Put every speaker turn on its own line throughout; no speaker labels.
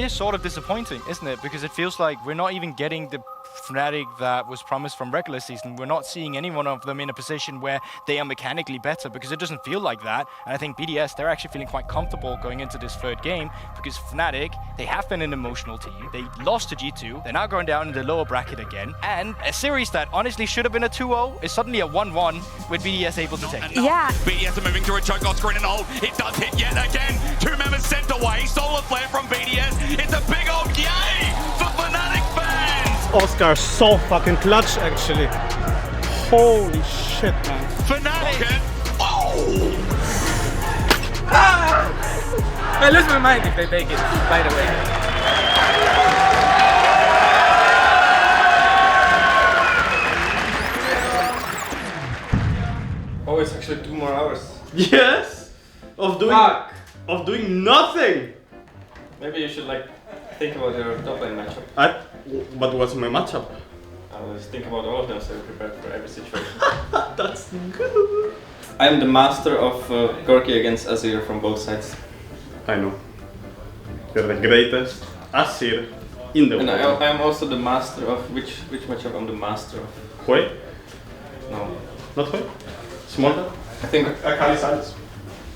is sort of disappointing, isn't it? Because it feels like we're not even getting the Fnatic that was promised from regular season. We're not seeing any one of them in a position where they are mechanically better, because it doesn't feel like that. And I think BDS, they're actually feeling quite comfortable going into this third game, because Fnatic, they have been an emotional team. They lost to G2. They're now going down in the lower bracket again. And a series that honestly should have been a 2-0 is suddenly a 1-1 with BDS able to take it.
Yeah.
BDS are moving through a choke, Oscar in an ult. It does hit yet again. 2 members sent away. Solar flare from BDS. It's a big old yay for Fnatic fans.
Oscar so fucking clutch, actually. Holy shit, man.
Fnatic. Okay. Oh!
I lose my mind if they take it, by the way.
Oh, it's actually 2 more hours.
Yes! Of doing nothing!
Maybe you should like think about your top lane matchup.
But what's my matchup?
I will think about all of them so you're prepared for every situation.
That's good.
I am the master of Gorky against Azir from both sides.
I know. You're the greatest Azir in the
And
world.
I am also the master of which matchup I'm the master of.
Hoi?
No.
Not Hoi? Smolder?
I think
Silence.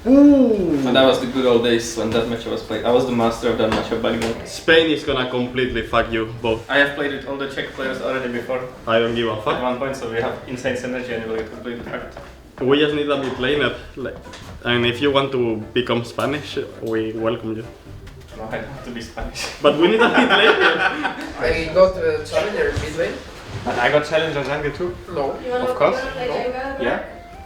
Ooh!
and that was the good old days when that matchup was played. I was the master of that matchup back then.
Spain is gonna completely fuck you both.
I have played with all the Czech players already before
I don't give a
at
fuck.
one point, so we have insane synergy and we will get completely fucked.
We just need a mid laner. And if you want to become Spanish, we welcome you.
No, I don't have to be Spanish.
But we need a mid laner.
I got a challenger mid lane.
And I got challenged on jungle too.
No.
Of course. Yeah.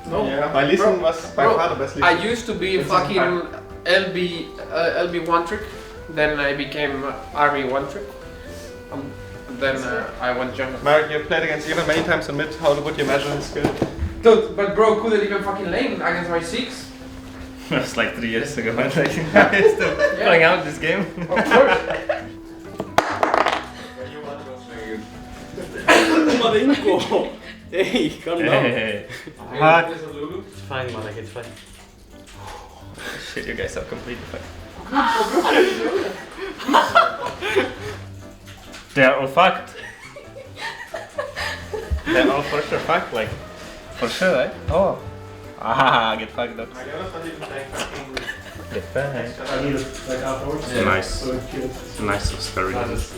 No.
Yeah.
My listen was by far the best
I
listen.
used to be fucking LB one trick, then I became RB one trick, then I went jungle.
Mark, you've played against Eva many times in mid. How would you measure his skill?
Dude, but bro couldn't even fucking lane against my 6.
That was like 3 years ago. I'm still playing out this game.
Of course.
Marinko! Hey, calm down.
Hey.
It's fine, man, it's fine.
Shit, you guys are completely fucked. They are all fucked. They're all for sure fucked, like, for sure, right? Oh. Ah, get fucked up. Get fucked. Nice. Nice, scary.
Nice.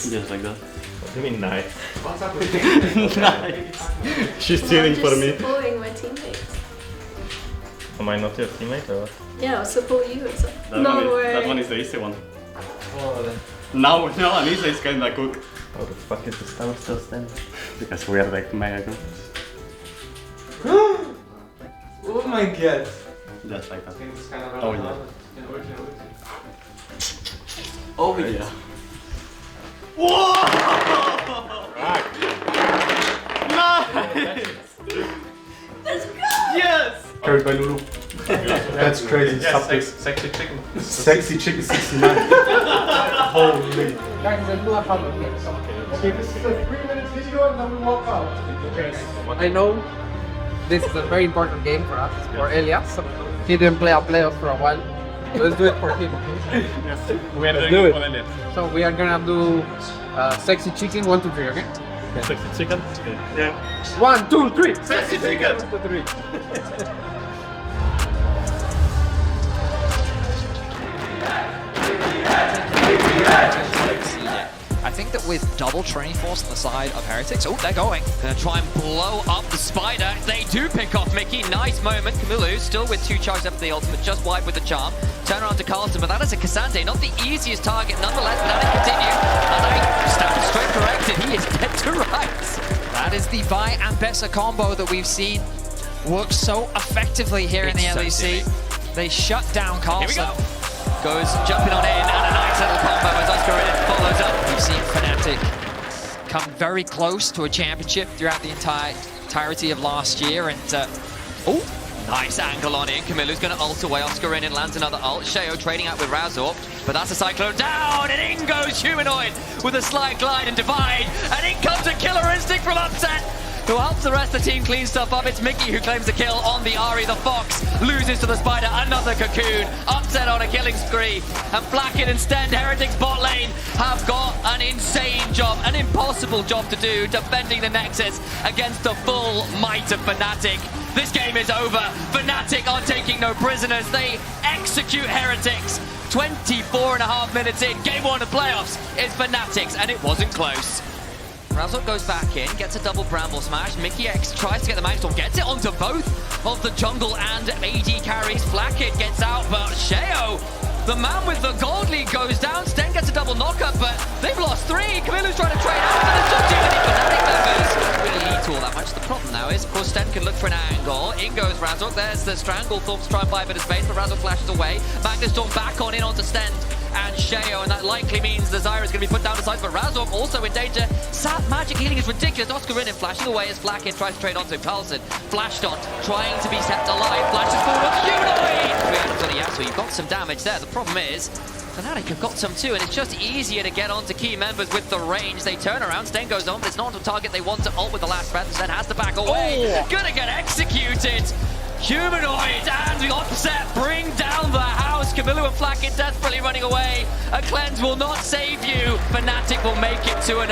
Just like that.
What do you mean nice?
Nice. She's cheering for me.
Supporting my teammates.
Am I not your teammate or what?
Yeah, I'll support you. It's like,
That one is the easy one. Now Anisa is kinda cooked.
How the fuck is the tower still standing?
Because we are like mega good.
Oh my god.
Just like that.
It's kind of
Oh yeah.
Oh
Yeah.
Whoa!
Nice!
let's go!
Yes!
Carried by Lulu. That's crazy.
Yes, sexy chicken.
Sexy chicken 69. Holy.
Guys, let's do a huddle here.
Okay, this is a 3-minute video and then we walk out.
I know this is a very important game for us, for Elias. He didn't play a playoff for a while. Let's do it for him.
We are
do
doing
it.
it for Elliot.
So we are gonna do sexy chicken 1, 2, 3, okay?
Sexy chicken? Yeah.
1, 2, 3.
Sexy chicken!
1, 2, 3.
I think that with double training force on the side of Heretics, oh, they're going. Gonna try and blow up the spider. They do pick off Mickey. Nice moment. Camilo still with 2 charges after the ultimate, just wide with the charm. Turn around to Carlson, but that is a Cassandre, not the easiest target. Nonetheless, Fnatic continue. And I stand straight corrected. He is dead to rights. That is the Vi and Bessa combo that we've seen work so effectively here in the LEC. They shut down Carlson.
Here we go.
Goes jumping on in, and a nice little combo as Oscar follows up. We've seen Fnatic come very close to a championship throughout the entirety of last year, and oh, nice angle on in. Camilla's going to ult away. Oscar in and lands another ult. Sheo trading out with Razor, but that's a Cyclone down, and in goes Humanoid with a slight glide and divide, and in comes a killer instinct from Upset, who helps the rest of the team clean stuff up. It's Mickey who claims the kill on the Ahri. The Fox loses to the Spider. Another Cocoon. Upset on a killing spree. And Blacken and Stend, Heretics bot have got an insane job, an impossible job to do, defending the Nexus against the full might of Fnatic. This game is over. Fnatic are taking no prisoners. They execute Heretics. 24.5 minutes in, game 1 of playoffs is Fnatic's, and it wasn't close. Razork goes back in, gets a double Bramble Smash. Mickey X tries to get the Magstorm, gets it onto both of the jungle and AD carries. Flakkid gets out, but Sheo, the man with the gold lead, goes down. Sten gets a double knockup, but they've lost 3. Camillo's trying to trade out, but there's just too many Fnatic members. Really lead to all that much. The problem now is, of course, Sten can look for an angle. In goes Razork. There's the Strangle. Thought to try and buy a bit of space, but Razork flashes away. Magnustorm back on in onto Sten and Sheo, and that likely means the Zyra is going to be put down to sides, but Razork also in danger. Sap magic healing is ridiculous. Oscar in and flashing away as Flakkid tries to trade onto Carlson. Flashed on, trying to be kept alive. Flashes forward, humanoid! 3 items on the Yasuo, you've got some damage there. The problem is, Fnatic have got some too, and it's just easier to get onto key members with the range. They turn around, Sten goes on, but it's not a target they want to ult with the last breath, and Sten has to back away. Gonna get executed! Humanoid and the Offset bring down the house. Camillo and Flakkid desperately running away. A cleanse will not save you. Fnatic will make it 2-0.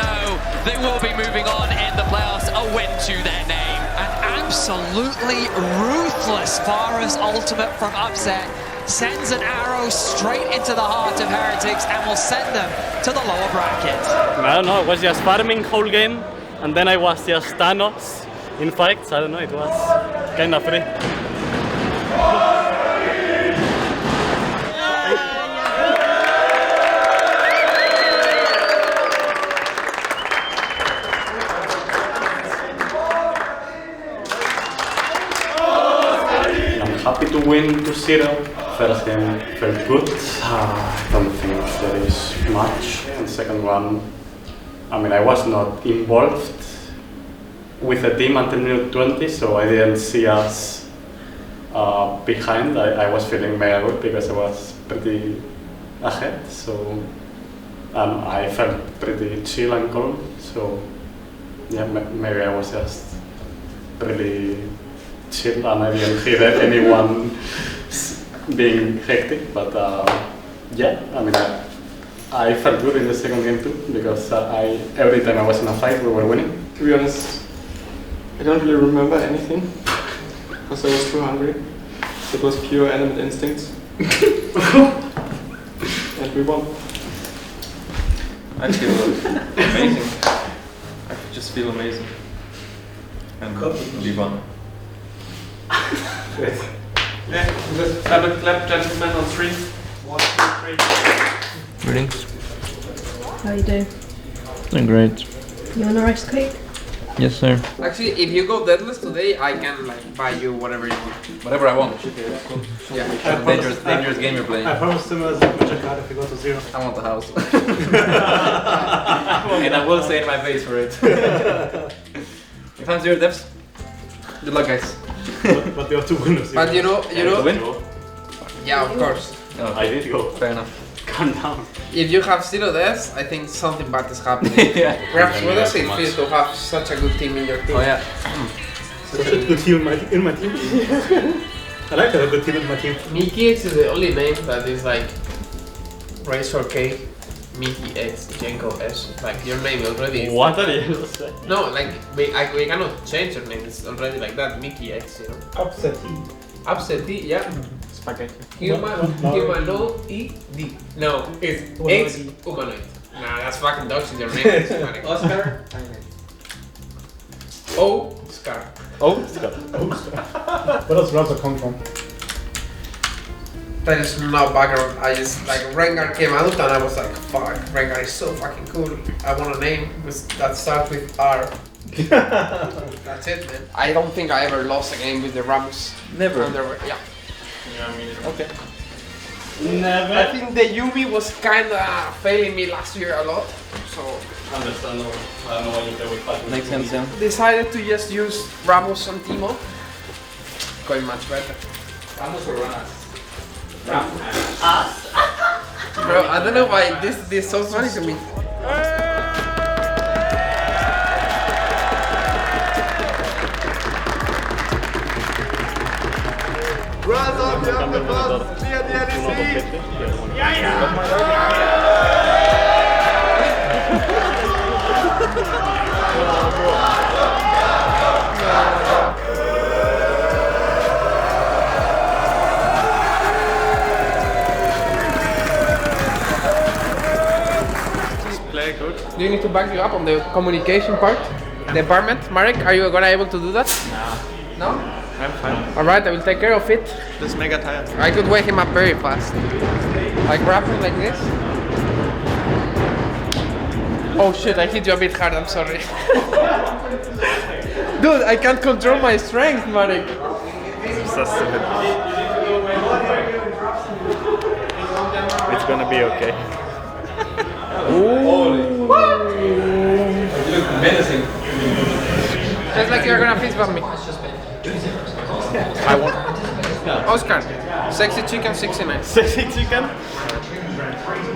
They will be moving on in the playoffs, a win to their name.
An absolutely ruthless Varus ultimate from Upset sends an arrow straight into the heart of Heretics and will send them to the lower bracket.
I don't know, I was just farming whole game, and then I was just Thanos in fights. I don't know, it was kind of free. I'm happy to win 2-0. First game felt good. I don't think there is much. And second one, I mean, I was not involved with the team until minute 20, so I didn't see us behind. I was feeling mega good because I was pretty ahead, so I felt pretty chill and calm. So yeah, maybe I was just really chill and I didn't hear anyone being hectic. But yeah, I mean, I felt good in the second game too because every time I was in a fight, we were winning.
To be honest, I don't really remember anything because I was too hungry. It was pure animal instincts. And we won.
I feel amazing. I just feel amazing. And we won.
Yeah, just have a clap, gentlemen, on 3. 1, 2, 3.
Greetings.
How you doing?
Doing great.
You want a rice cake?
Yes, sir.
Actually, if you go deadless today, I can like buy you whatever you want.
Whatever I want.
Yeah.
Dangerous game you're playing.
I promised him a magic card if he got to 0.
I want the house. And I will stay in my base for it. If I'm 0 devs, good luck, guys.
But there are 2 winners.
But you know,
To win?
yeah, of course.
Oh,
I did go.
fair enough.
Calm down.
If you have 0 deaths, I think something bad is happening.
Yeah.
Perhaps what does it feel to have such a good team in your team?
Oh yeah.
Such a good team in my team. I like to have a good team in my team.
Mickey X is the only name that is like Razor K, Mickey X, Jenko S. Like your name already is.
What are you saying?
No, like we cannot change your name. It's already like that. Mickey X, you know.
Upset.
Upset D, yeah.
Spaghetti.
Humanoid. No, it's X humanoid. Nah, that's fucking dog shit. Your name is humanoid. Oscar. O Scar.
Oh, Scott.
Where does Raza come from?
There is no background. I just like Rengar came out and I was like, fuck, Rengar is so fucking cool. I want a name that starts with R. That's it, man. I don't think I ever lost a game with the Rams.
Never.
Yeah.
Okay.
Never.
I think the Yumi was kinda failing me last year a lot, so
Understandable. I don't know why you play with Pac.
Makes sense, yeah.
decided to just use Ramos and Timo. Going much better.
Ramos or Ranas?
Bro, I don't know why this is so funny to me.
Raza, you have the first clear the NEC.
Okay, good.
Do you need to back you up on the communication part? Department? Marek, are you gonna able to do that? No?
I'm fine.
Alright, I will take care of it.
Just mega tired.
I could wake him up very fast. I grab him like this. Oh shit, I hit you a bit hard, I'm sorry. Dude, I can't control my strength, Marek.
So stupid. It's gonna be okay.
Ooh.
You look menacing.
Just like you're gonna fist bump me. I won't. Oscar, sexy chicken 69.
Sexy chicken?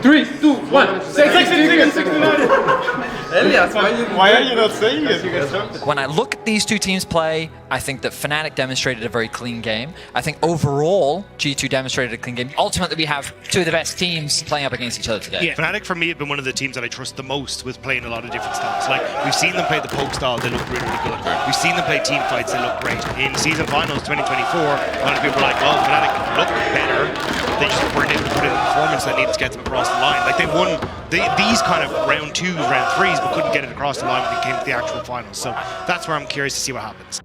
3, 2, 1. Sexy chicken 69. Elias,
Why are you not saying it?
When I look at these two teams play, I think that Fnatic demonstrated a very clean game. I think overall, G2 demonstrated a clean game. Ultimately, we have two of the best teams playing up against each other today.
Yeah, Fnatic for me have been one of the tems that I trust the most with playing a lot of different styles. Like, we've seen them play the poke style, they look really, really good. We've seen them play team fights, they look great. In season finals 2024, a lot of people were like, well, Fnatic look better. They just weren't able to put in the performance that needed to get them across the line. Like, they won these kind of round 2s, round 3s, but couldn't get it across the line when it came to the actual finals. So that's where I'm curious to see what happens.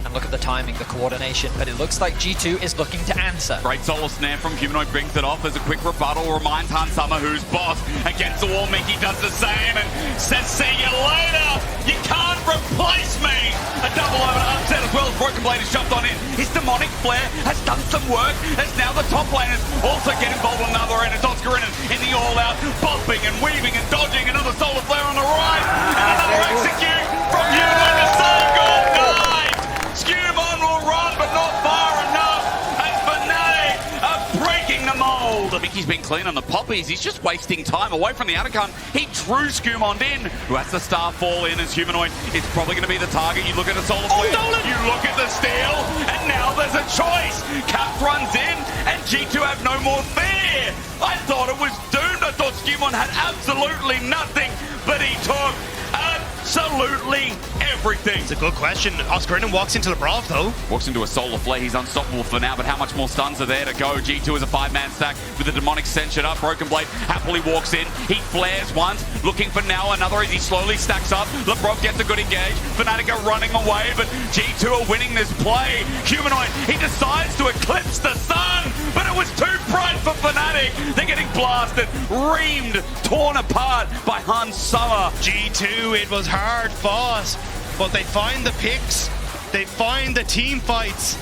And look at the timing, the coordination, but it looks like G2 is looking to answer.
Great solo snare from Humanoid brings it off as a quick rebuttal, reminds Han Summer who's boss. Against the wall, Mickey does the same and says, see you later, you can't replace me! A double over to upset as well as Broken Blade is shoved on in. His demonic flare has done some work as now the top laners also get involved on another end as Oscar in the all-out, bumping and weaving and dodging, another solar flare on the right, and another execute from Humanoid to say goodnight! Skewmon will run, but not far enough, and Fnatic are breaking the mold. Mickey's been clean on the poppies. He's just wasting time away from the Atacon. He drew Skewmon in, who has the star fall in as Humanoid is probably going to be the target. You look at a solar flare, you look at the steal, and now there's a choice. Cap runs in, and G2 have no more fear. I thought it was doomed. I thought Skewmon had absolutely nothing, but he took absolutely everything.
It's a good question. Oscar walks into the brawl though.
Walks into a solar flare. He's unstoppable for now, but how much more stuns are there to go? G2 is a 5-man stack with the demonic censured up. Broken Blade happily walks in. He flares once, looking for now another as he slowly stacks up. LeBron gets a good engage. Fnatic are running away, but G2 are winning this play. Humanoid, he decides to eclipse the sun, but it was too bright for Fnatic. They're getting blasted, reamed, torn apart by Han Summer.
G2, it was hard fought, but they find the picks, they find the team fights,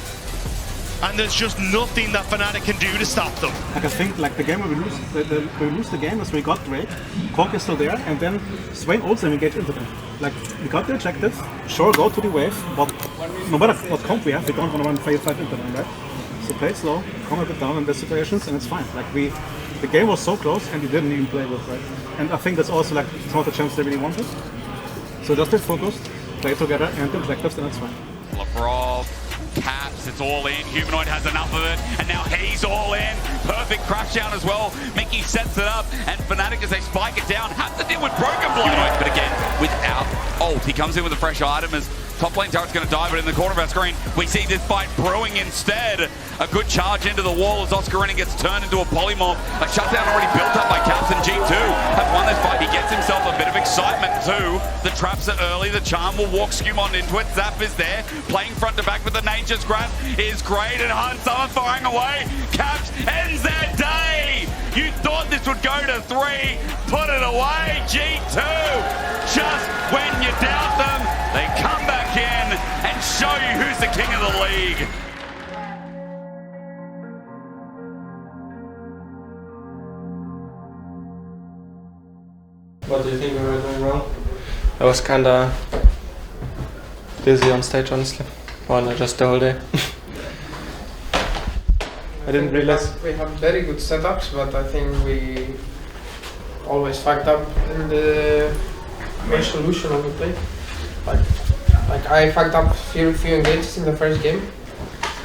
and there's just nothing that Fnatic can do to stop them.
Like I think like the game where we lose the game is we got Drake, Cork is still there, and then Swain also engaged into them. Like we got the objective, sure go to the wave, but no matter what comp we have, we don't want to run phase 5 into them, right? So play slow, calm a bit down in the situations, and it's fine. Like the game was so close and we didn't even play with, right? And I think that's also like some of the champs they really wanted. So just stay focused, play together, and the objectives, and that's fine.
Lavrov, Caps, it's all in. Humanoid has enough of it, and now he's all in. Perfect crash down as well. Mickey sets it up, and Fnatic as they spike it down have to deal with Broken Blade. But again, without ult, he comes in with a fresh item as top lane turret's going to die, but in the corner of our screen, we see this fight brewing instead. A good charge into the wall as Oscarina gets turned into a polymorph. A shutdown already built up by Caps, and G2 have won this fight. He gets himself a bit of excitement too. The traps are early, the charm will walk Skewmon into it. Zap is there, playing front to back with the nature's grasp is great, and Han Summer firing away. Caps ends their day. You thought this would go to 3, put it away. G2, just when you doubt them, they come back in and show you who's the king of the league.
What do you think we were doing wrong? I was kinda busy on stage, honestly. Well, no, just the whole day. I didn't realize.
We have very good setups, but I think we always fucked up in the resolution of the play. Like I fucked up few engages in the first game,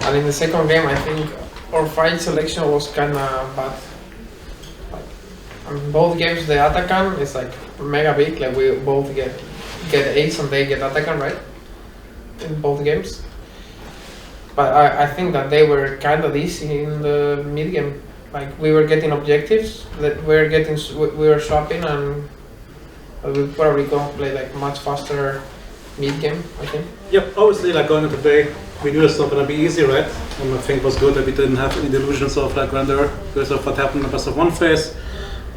and in the second game I think our fight selection was kinda bad. In both games the Atacon is like mega big, like we both get ace and they get Atacon, right? In both games. But I think that they were kind of easy in the mid game. like we were getting objectives that we were swapping, and we probably go play like much faster mid game, I think.
Yep, obviously like going into play, we knew it's not gonna be easy, right? And I think it was good that we didn't have any delusions of like grandeur because of what happened in the best of one phase.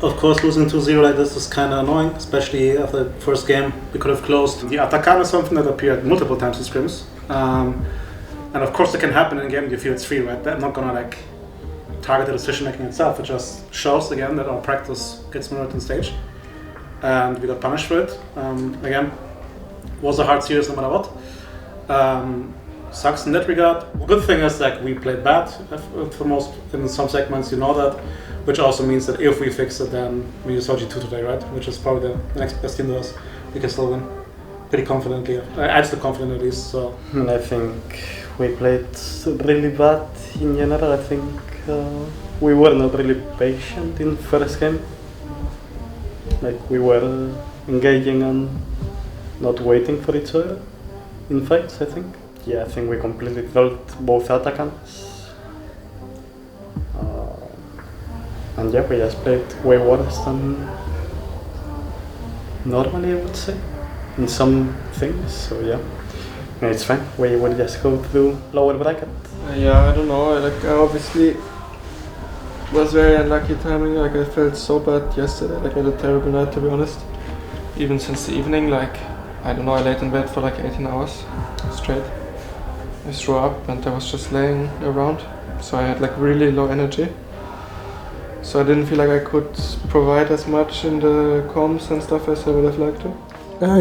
Of course, losing 2-0 like this is kind of annoying, especially after the first game we could have closed. The Atacama is something that appeared multiple times in scrims. And of course it can happen in a game you feel it's free, right? They're not gonna like target the decision making itself. It just shows again that our practice gets mirrored on stage. And we got punished for it. Again, was a hard series no matter what. Sucks in that regard. Good thing is like we played bad for most in some segments, you know that. Which also means that if we fix it, then we use OG2 today, right? Which is probably the next best team to us. We can still win pretty confidently. I'm still confident at least. So.
And I think we played really bad in general. I think we were not really patient in first game. Like we were engaging and not waiting for each other in fights, I think. Yeah, I think we completely killed both attackers. And yeah, we just played way worse than normally, I would say, in some things. So yeah, it's fine. We will just go through lower bracket.
Yeah, I don't know. Like I obviously was very unlucky timing. Like I felt so bad yesterday. Like I had a terrible night, to be honest. Even since the evening, like I don't know, I laid in bed for like 18 hours straight. I threw up and I was just laying around. So I had like really low energy. So I didn't feel like I could provide as much in the comms and stuff as I would have liked to.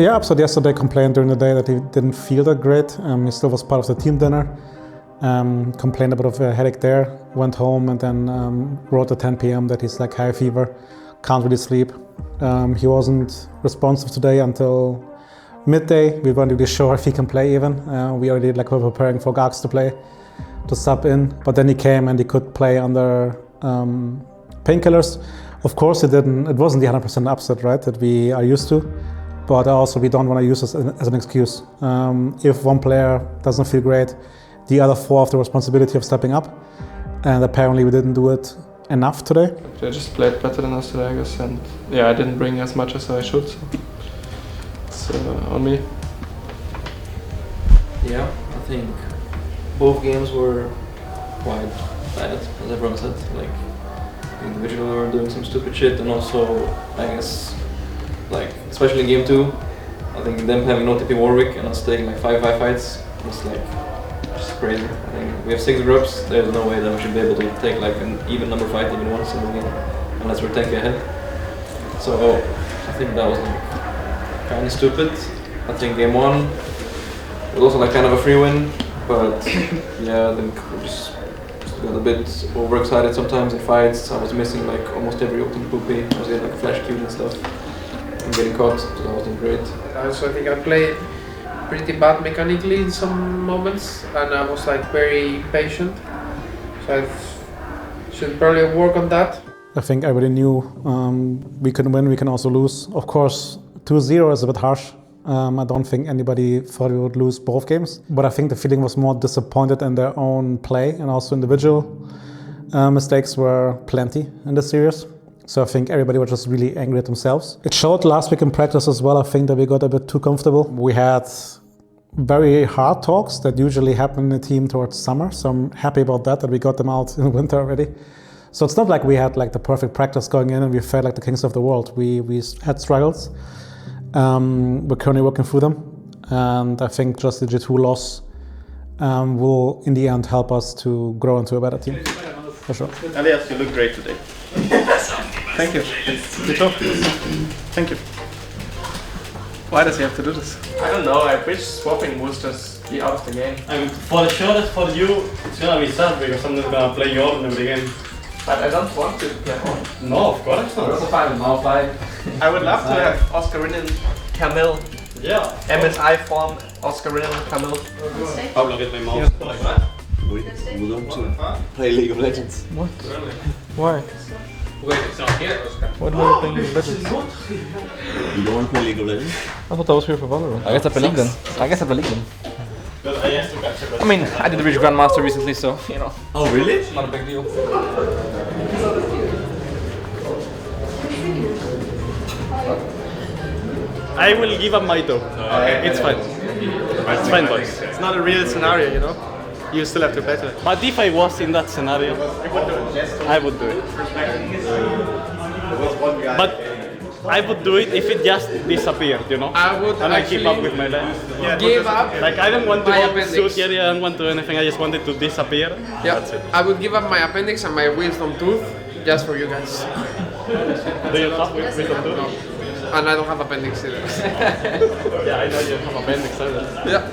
Yeah, Upset yesterday complained during the day that he didn't feel that great. He still was part of the team dinner. Complained about a headache there, went home and then wrote at 10 p.m. that he's like high fever, can't really sleep. He wasn't responsive today until midday. We weren't really sure if he can play even. We already like were preparing for Gags to play, to sub in. But then he came and he could play under painkillers. Of course it wasn't the 100% upset, right, that we are used to, but also we don't want to use this as an excuse. If one player doesn't feel great, the other four have the responsibility of stepping up, and apparently we didn't do it enough today.
They just played better than us today, I guess, and yeah, I didn't bring as much as I should, so it's on me.
Yeah, I think both games were quite bad, as everyone said. Like, individually we were doing some stupid shit, and also, I guess, like, especially in game 2, I think them having no TP Warwick and us taking like 5-5 fights was like just crazy. I think we have 6 groups, there's no way that we should be able to take like an even number fight even once in the game, unless we're 10k ahead. So I think that was like kind of stupid. I think game 1 was also like kind of a free win, but yeah, I think we just got a bit overexcited sometimes in fights. I was missing like almost every ultimate poopy. I was getting like flash queued and stuff and getting caught, so that wasn't great.
Also, I think I played pretty bad mechanically in some moments, and I was like very patient. So I should probably work on that.
I think everybody knew we can win, we can also lose. Of course, 2-0 is a bit harsh. I don't think anybody thought we would lose both games, but I think the feeling was more disappointed in their own play, and also individual mistakes were plenty in this series. So I think everybody was just really angry at themselves. It showed last week in practice as well. I think that we got a bit too comfortable. We had very hard talks that usually happen in a team towards summer, so I'm happy about that we got them out in the winter already. So it's not like we had like the perfect practice going in and we felt like the kings of the world. We had struggles. We're currently working through them, and I think just the G2 loss will in the end help us to grow into a better team. For sure.
Elias, you look great today. Thank you. Good talk. Thank you. Why does he have to do this? I don't know. I wish swapping would just be out of the game.
I mean, for sure, for you, it's gonna be sad because I'm not gonna play your in every game.
But I don't want to play on.
No, of course not.
Also fine, I would love to have Oscarinen, Camille.
Yeah.
MSI form, Oscarinen, Camille.
Pablo, get my mouse.
We want to play League of Legends.
What? Why?
Wait, it's not here, Oscar.
What are you playing League of Legends?
You don't want to play League of Legends?
I thought that was here for Valorant.
I guess I believe them. I guess I believe them.
I mean, I did reach Grandmaster recently, so, you know.
Oh, really?
Not a big deal.
I will give up my toe. It's fine. It's fine, boys. It's not a real scenario, you know? You still have to battle. But if I was in that scenario, I would do it. But I would do it if it just disappeared, you know?
I would
and I keep up with my life.
Give up.
Like, I don't want to
my
go
appendix.
suit here, I don't want to do anything, I just want it to disappear.
Yeah,
That's it.
I would give up my appendix and my wisdom tooth just for you guys.
Do you have wisdom tooth?
No. And I don't have appendix either.
Yeah, I know you have appendix either.
Yeah.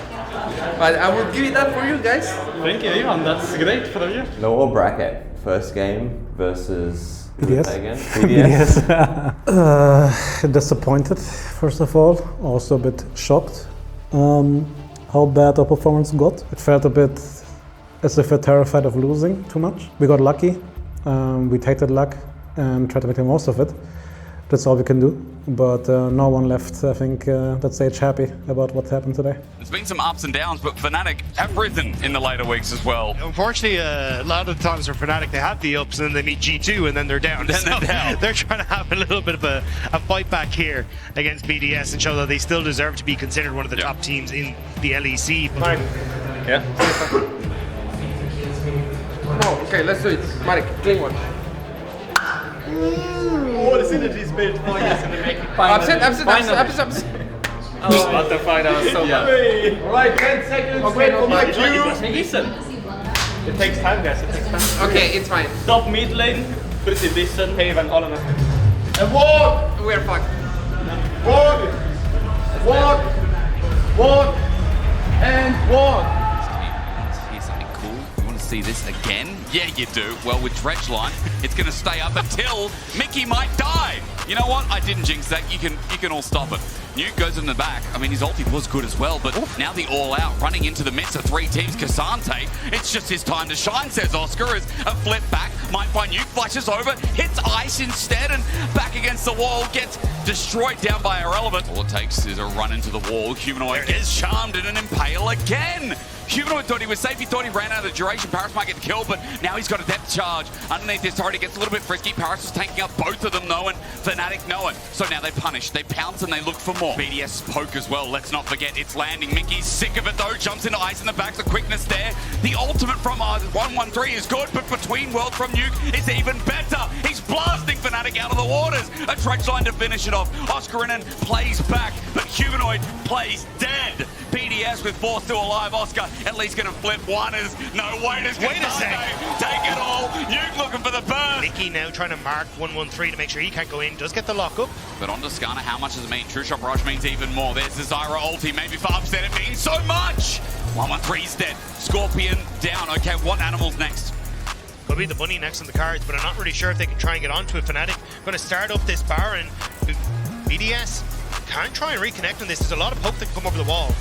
But I would give it up for you guys.
Thank you, Ivan. That's great for you.
Lower bracket, first game versus
BDS.
again. BDS.
Disappointed, first of all. Also a bit shocked how bad our performance got. It felt a bit as if we're terrified of losing too much. We got lucky. We tasted luck and tried to make the most of it. That's all we can do. But no one left, I think, that stage happy about what happened today.
There's been some ups and downs, but Fnatic have risen in the later weeks as well.
Unfortunately, a lot of the times for Fnatic, they have the ups and then they meet G2 and then they're down.
Then they're down.
They're trying to have a little bit of a fight back here against BDS and show that they still deserve to be considered one of the top teams in the LEC.
Yeah.
Oh, okay, let's do it. Marek, clean one.
Oh, the synergy is built. Oh, yes, in the making.
Upset.
Oh, what the fight, I was so bad.
Alright, 10 seconds. Wait for my cue.
Listen. It takes time, guys. It takes time.
Okay, it's fine.
Top mid lane, pretty decent. Haven, all on it.
And walk! We're fucked. Walk! And walk!
Here's something cool. You want to see this again? Yeah, you do. Well, with Dredgeline, it's going to stay up until Mickey might die. You know what? I didn't jinx that. You can all stop it. Nuke goes in the back. I mean, his ulti was good as well, but now the all-out running into the midst of three teams. Cassante, it's just his time to shine, says Oscar, as a flip back. Might find Nuke, flashes over, hits Ice instead, and back against the wall, gets destroyed down by Irrelevant. All it takes is a run into the wall. Humanoid gets charmed in an Impale again. Humanoid thought he was safe, he thought he ran out of duration. Paris might get killed, but now he's got a depth charge. Underneath this turret, it gets a little bit frisky. Paris was taking out both of them, though, and Fnatic know it. So now they punish, they pounce, and they look for more. BDS poke as well, let's not forget it's landing. Mickey's sick of it, though, jumps into Ice in the back, the quickness there. The ultimate from 113 is good, but Between Worlds from Nuke is even better. He's blasting Fnatic out of the waters. A Dredgeline to finish it off. Oscarinen plays back, but Humanoid plays dead. BDS with 4 still alive. Oscar at least gonna flip one as no wait a sec. Take it all. Nuke looking for the burst.
Mickey now trying to mark 113 to make sure he can't go in. Does get the lock up.
But on to Skarner, how much does it mean? True Shot Rush means even more. There's the Zyra ulti. Maybe for Upset it means so much. 113's dead. Scorpion down. Okay, what animal's next?
Could be the bunny next on the cards, but I'm not really sure if they can try and get onto it. Fnatic going to start up this Baron. BDS can try and reconnect on this. There's a lot of poke that can come over the wall.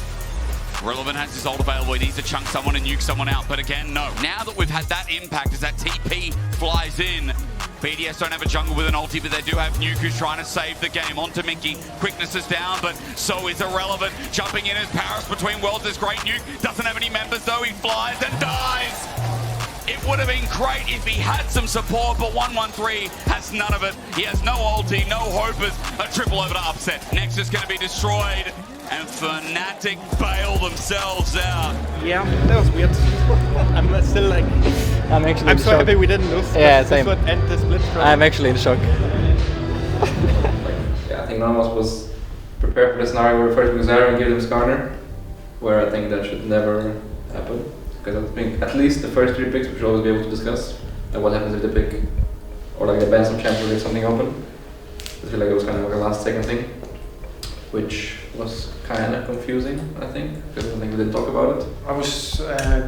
Relevant has his ult available. He needs to chunk someone and nuke someone out. But again, no. Now that we've had that impact as that TP flies in, BDS don't have a jungle with an ulti, but they do have Nuke who's trying to save the game. Onto Mickey. Quickness is down, but so is Irrelevant. Jumping in as Paris Between Worlds is great. Nuke doesn't have any members though. He flies and dies. It would have been great if he had some support, but 113 has none of it. He has no ulti, no hopers. A triple over to Upset. Nexus going to be destroyed, and Fnatic bail themselves out.
Yeah, that was weird. I'm still like... I'm so happy we didn't lose.
Yeah, same.
This would end the split.
I'm actually in shock. Yeah, I think none of us was prepared for the scenario where first we Zyra and give them Skarner, where I think that should never happen. Because I think at least the first 3 picks we should always be able to discuss. And what happens if they pick, or like they ban some champs or leave something open. I feel like it was kind of like a last second thing, which was kind of confusing, I think, because I think we didn't talk about it.
I was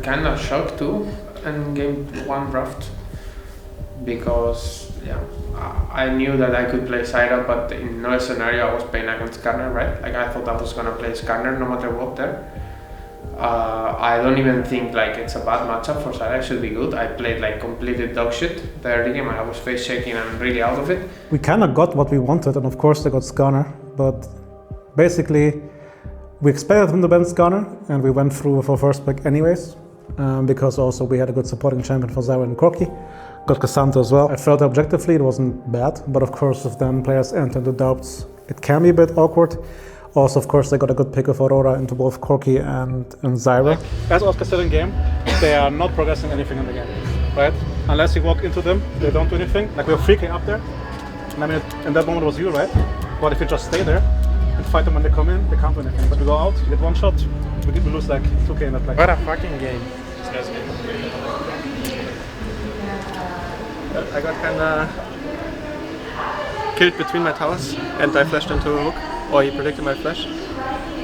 kind of shocked too in game 1 draft, because yeah, I knew that I could play Zyra, but in no scenario I was playing against Skarner, right? Like I thought I was gonna play Skarner no matter what there. I don't even think like it's a bad matchup for Zyra. It should be good. I played like completely dog shit the early game. I was face shaking and really out of it.
We kind of got what we wanted, and of course they got Skarner, but basically we expected them to ban Skarner, and we went through for first pick anyways, because also we had a good supporting champion for Zyra and Corki. got Cassandra as well. I felt objectively it wasn't bad, but of course if then players enter into doubts, it can be a bit awkward. Also, of course, they got a good pick of Aurora into both Corki and Zyra.
As Oscar said in game, they are not progressing anything in the game, right? Unless you walk into them, they don't do anything. Like we were 3k up there, and I mean, in that moment it was you, right? But if you just stay there and fight them when they come in, they can't do anything. But we go out, you get one shot, we lose like 2k in that play.
What a fucking game. I got kinda killed between my towers and I flashed into a hook, or he predicted my flash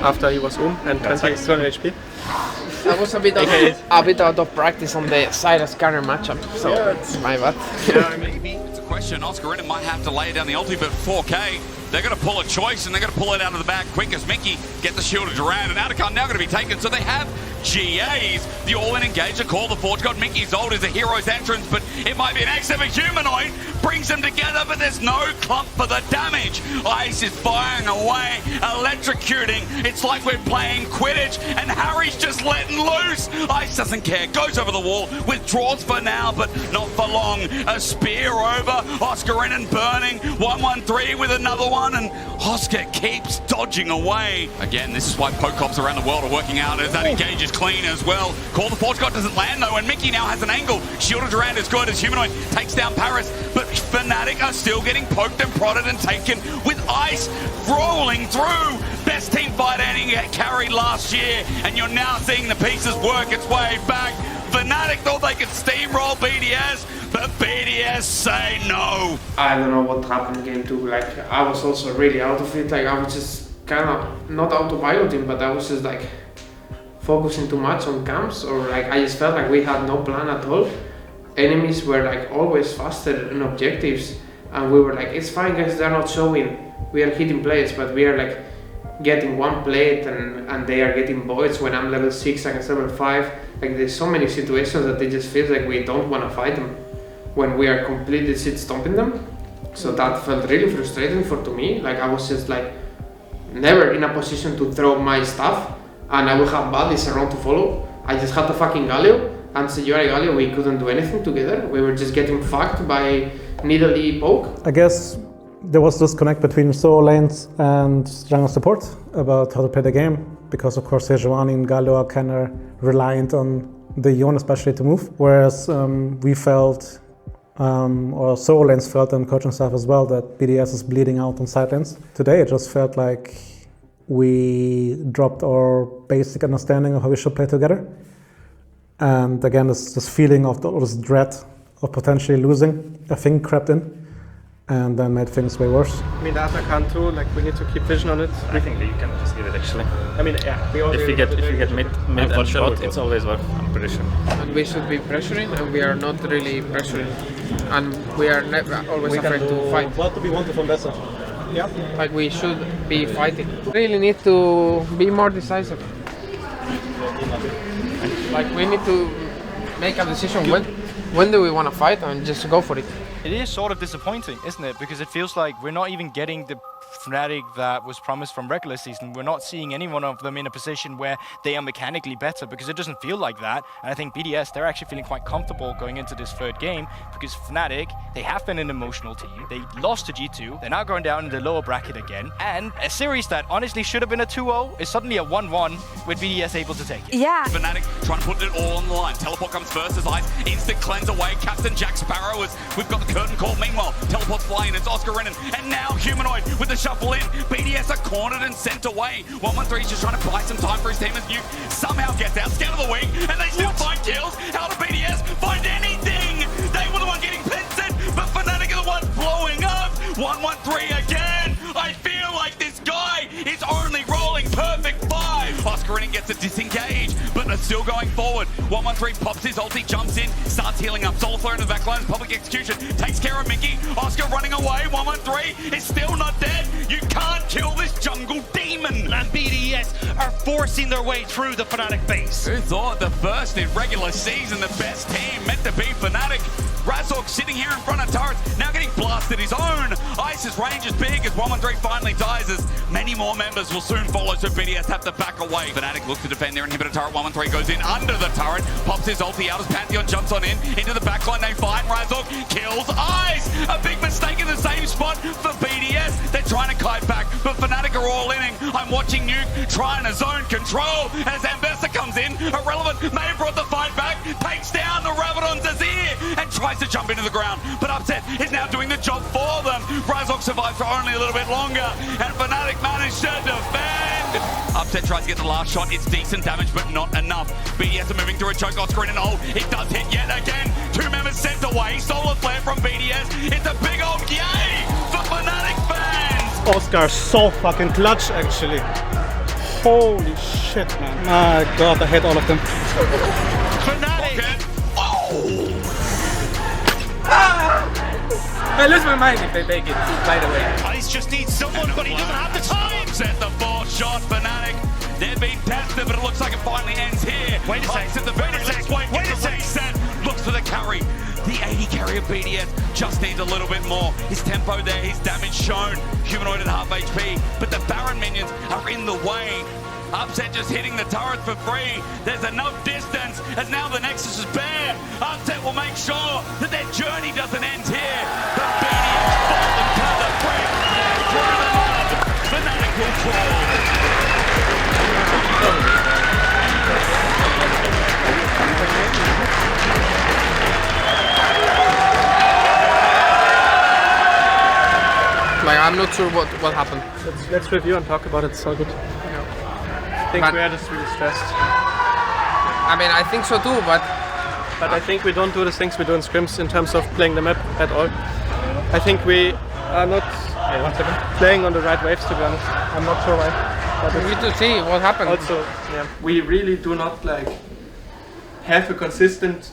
after he was and 20 HP.
I was a bit out of practice on the side of scanner matchup, so it's my bad.
It's a question. Oscar might have to lay down the ulti, but 4K, they're going to pull a choice and they're going to pull it out of the back quick as Mickey get the shield of Duran, and Atacon now going to be taken, so they have GAs. The all-in engager call, the Forge God. Mickey's ult is a hero's entrance, but it might be an X of a humanoid. Brings them together, but there's no clump for the damage. Ice is firing away, electrocuting. It's like we're playing Quidditch, and Harry's just letting loose. Ice doesn't care, goes over the wall, withdraws for now, but not for long. A spear over, Oscar in and burning. 1-1-3 with another one, and Oscar keeps dodging away. Again, this is why poke cops around the world are working out, as that engage is clean as well. Call the Forge God doesn't land though, and Mickey now has an angle. Shield of Durand is good as Humanoid takes down Paris, but Fnatic are still getting poked and prodded and taken with Ice rolling through. Best team fight ending carried last year, and you're now seeing the pieces work its way back. Fnatic thought they could steamroll BDS, but BDS say no.
I don't know what happened in game 2. Like, I was also really out of it. Like, I was just kind of not autopiloting, but I was just like focusing too much on camps, or like I just felt like we had no plan at all. Enemies were like always faster in objectives, and we were like, it's fine guys, they're not showing. We are hitting plates, but we are like getting one plate and they are getting voids when I'm level 6 against level 5. Like there's so many situations that it just feels like we don't want to fight them when we are completely shit stomping them. So that felt really frustrating to me. Like I was just like never in a position to throw my stuff, and I would have buddies around to follow. I just had the fucking Galio, and Señora Galio, we couldn't do anything together. We were just getting fucked by needly poke.
I guess there was this connect between solo lanes and jungle support about how to play the game, because of course Sejuani and Galio are kind of reliant on the Yone especially to move, whereas we felt, or solo lanes felt, and coaching staff as well, that BDS is bleeding out on side lanes. Today it just felt like we dropped our basic understanding of how we should play together. And again, this feeling of this dread of potentially losing, I think, crept in and then made things way worse.
I mean, the Atacon too, like we need to keep vision on it.
I think that you can just give it actually.
I mean, yeah,
if you get mid and shot, it's always worth, I'm pretty sure.
And we should be pressuring, and we are not really pressuring. And we are never always afraid to fight.
What do we want from Dessa?
Yeah, like we should be fighting. Really need to be more decisive. Like we need to make a decision when do we want to fight and just go for it.
It is sort of disappointing, isn't it? Because it feels like we're not even getting the Fnatic that was promised from regular season. We're not seeing any one of them in a position where they are mechanically better, because it doesn't feel like that. And I think BDS, they're actually feeling quite comfortable going into this third game, because Fnatic, they have been an emotional team. They lost to G2. They're now going down in the lower bracket again. And a series that honestly should have been a 2-0 is suddenly a 1-1 with BDS able to take it.
Yeah.
Fnatic trying to put it all on the line. Teleport comes first as Ice instant cleanse away. Captain Jack Sparrow as we've got the curtain call. Meanwhile, Teleport's flying. It's Oscar Renan. And now Humanoid with the shuffle in. BDS are cornered and sent away. 1-1-3 is just trying to buy some time for his team as Nuke somehow gets out, scared of the wing, and they still find kills. How do BDS find anything? They were the one getting pinched, but Fnatic are the one blowing up. 1-1-3 again. I feel like this guy is only rolling perfect 5. Oscar Renan gets a disengage, but they're still going forward. 1-1-3 pops his ulti, jumps in, starts healing up. Solar Flare in the back line, public execution, takes care of Mickey. Oscar running away. 1-1-3 is still not dead. You can't kill this jungle demon.
And BDS are forcing their way through the Fnatic base.
Who thought the first in regular season, the best team meant to be Fnatic? Razork sitting here in front of turrets, now getting blasted his own. Ice's range is big as 113 finally dies, as many more members will soon follow, so BDS have to back away. Fnatic looks to defend their inhibitor turret. 113 goes in under the turret, pops his ulti out as Pantheon jumps on in. Into the backline, they find Razork, kills Ice! A big mistake in the same spot for BDS. They're trying to kite back, but Fnatic are all inning. I'm watching Nuke trying to zone control as Ambessa comes in. Irrelevant may have brought the fight back, takes down the Rabadon's Azir and tries to jump into the ground, but Upset is now doing the job for them. Razork survived for only a little bit longer, and Fnatic managed to defend. Upset tries to get the last shot. It's decent damage, but not enough. BDS are moving through a choke off screen and ult. It does hit yet again. 2 members sent away. Solar flare from BDS. It's a big old yay for Fnatic fans.
Oscar so fucking clutch, actually. Holy shit, man. My god, I hate all of them.
Fnatic. Oh!
I lose my mind if they take it right away.
Ice just needs someone, but he doesn't have the time.
Set the 4th shot, Fnatic. They're being tested, but it looks like it finally ends here.
Wait a sec.
Wait a sec. Looks for the carry. The 80 carry of BDS just needs a little bit more. His tempo there, his damage shown. Humanoid at half HP, but the Baron minions are in the way. Upset just hitting the turret for free. There's enough distance as now the Nexus is bare. Upset will make sure that their journey doesn't end here. But BDS fall them to the brink. Through the mud, Fnatic will fall.
Like, I'm not sure what happened.
Let's review and talk about it. It's all good. I think we are just really stressed.
I mean, I think so too, but
I think we don't do the things we do in scrims in terms of playing the map at all. I think we are not playing on the right waves, to be honest. I'm not sure why.
we need to see what happened.
Also, yeah, we really do not like have a consistent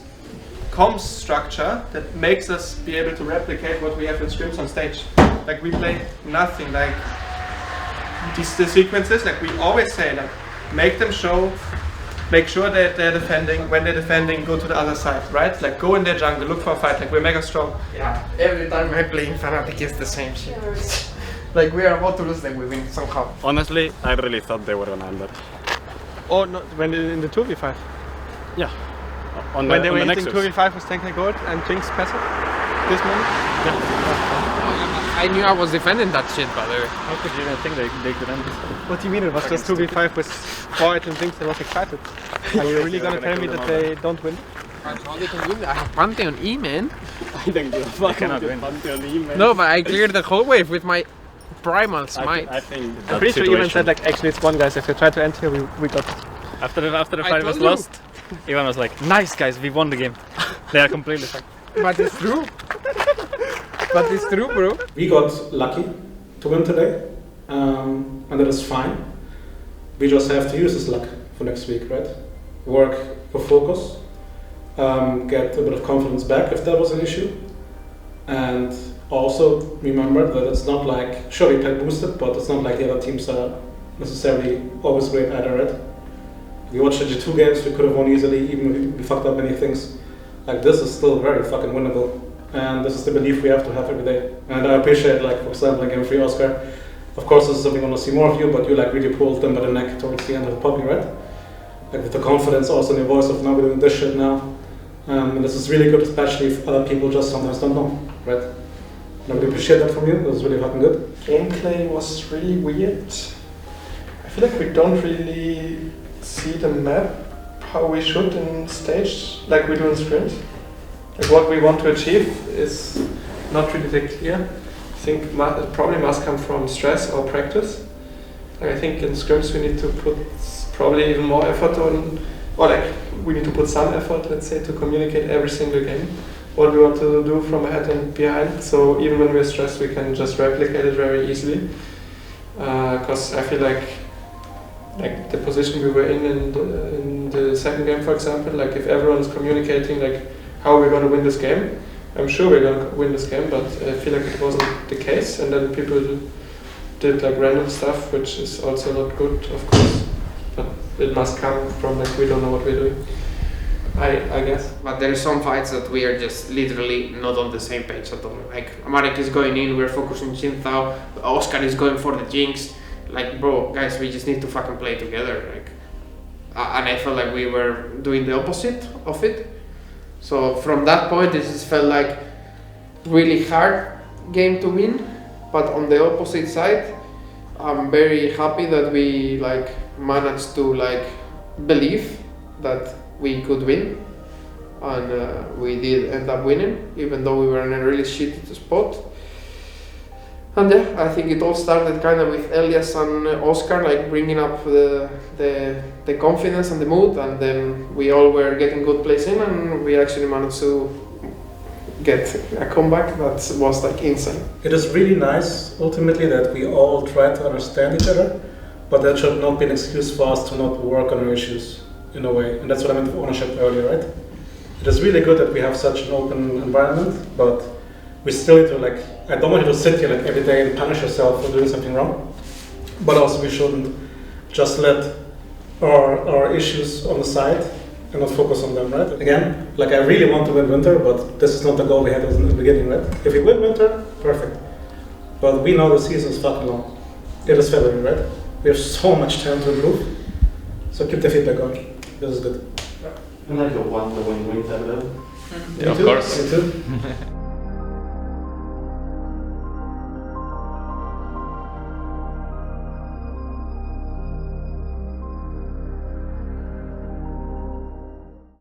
comms structure that makes us be able to replicate what we have in scrims on stage. Like, we play nothing like the sequences. Like, we always say, like, make them show, make sure that they're defending. When they're defending, go to the other side, right? Like, go in their jungle, look for a fight. Like, we're mega strong.
Yeah, every time I play in Fnatic it's the same shit. Like, we are about to lose, then we win somehow.
Honestly, I really thought they were gonna end it.
Oh, no, when in the 2v5?
Yeah.
When they were hitting 2v5 with Tank Gold and Jinx passive? This moment?
I knew I was defending that shit, by the way.
How could you even think they could end this?
What do you mean? It was just 2v5 with 4 and Jinx. I was excited. Are you really gonna tell me that they don't win?
How they can win? I have Pantheon E, man.
I think they cannot win. Pantheon E, man.
No, but I cleared the whole wave with my primal smite.
I think
I'm pretty sure Ivan said, like, actually it's 1, guys. If they try to end here, we got it.
After the fight was lost, Ivan was like, nice guys, we won the game. They are completely fucked.
But it's true. But it's true, bro.
We got lucky to win today, and that is fine. We just have to use this luck for next week, right? Work for focus, get a bit of confidence back if that was an issue, and also remember that it's not like, sure we played boosted, but it's not like the other teams are necessarily always great either, right? We watched the G2 games, we could have won easily, even if we fucked up many things. Like, this is still very fucking winnable. And this is the belief we have to have every day. And I appreciate, like, for example, in Game 3, Oscar, of course this is something I want to see more of you, but you, like, really pulled them by the neck towards the end of the poppy, right? Like, with the confidence also in your voice of, now we're doing this shit now. And this is really good, especially if other people just sometimes don't know, right? And I really appreciate that from you, that was really fucking good.
Gameplay was really weird. I feel like we don't really see the map how we should in stage, like we do in scrims. Like, what we want to achieve is not really that clear. I think it probably must come from stress or practice. Like, I think in scrims we need to put probably even more effort on, or like we need to put some effort, let's say, to communicate every single game what we want to do from ahead and behind. So even when we're stressed, we can just replicate it very easily. Because I feel like the position we were in the second game, for example, like if everyone's communicating like how we're going to win this game, I'm sure we're going to win this game, but I feel like it wasn't the case, and then people did like random stuff, which is also not good, of course, but it must come from like we don't know what we're doing. I guess.
But there are some fights that we are just literally not on the same page at all. Like Marek is going in, we're focusing Xingtao, Oscar is going for the Jinx. Like, bro, guys, we just need to fucking play together. Like, and I felt like we were doing the opposite of it. So from that point, it just felt like really hard game to win. But on the opposite side, I'm very happy that we like managed to like believe that we could win, and we did end up winning, even though we were in a really shitty spot. And yeah, I think it all started kind of with Elias and Oscar like bringing up the confidence and the mood, and then we all were getting good plays in, and we actually managed to get a comeback that was like insane.
It is really nice ultimately that we all try to understand each other, but that should not be an excuse for us to not work on our issues in a way, and that's what I meant with ownership earlier, right? It is really good that we have such an open environment, but we still need to like, I don't want you to sit here like every day and punish yourself for doing something wrong, but also we shouldn't just let our issues on the side and not focus on them, right? Again, like I really want to win Winter, but this is not the goal we had in the beginning, right? If we win Winter, perfect. But we know the season is fucking long. It is February, right? We have so much time to improve. So keep the feedback going. This is good.
And I don't want to win Winter though.
Yeah, of course.
Me too.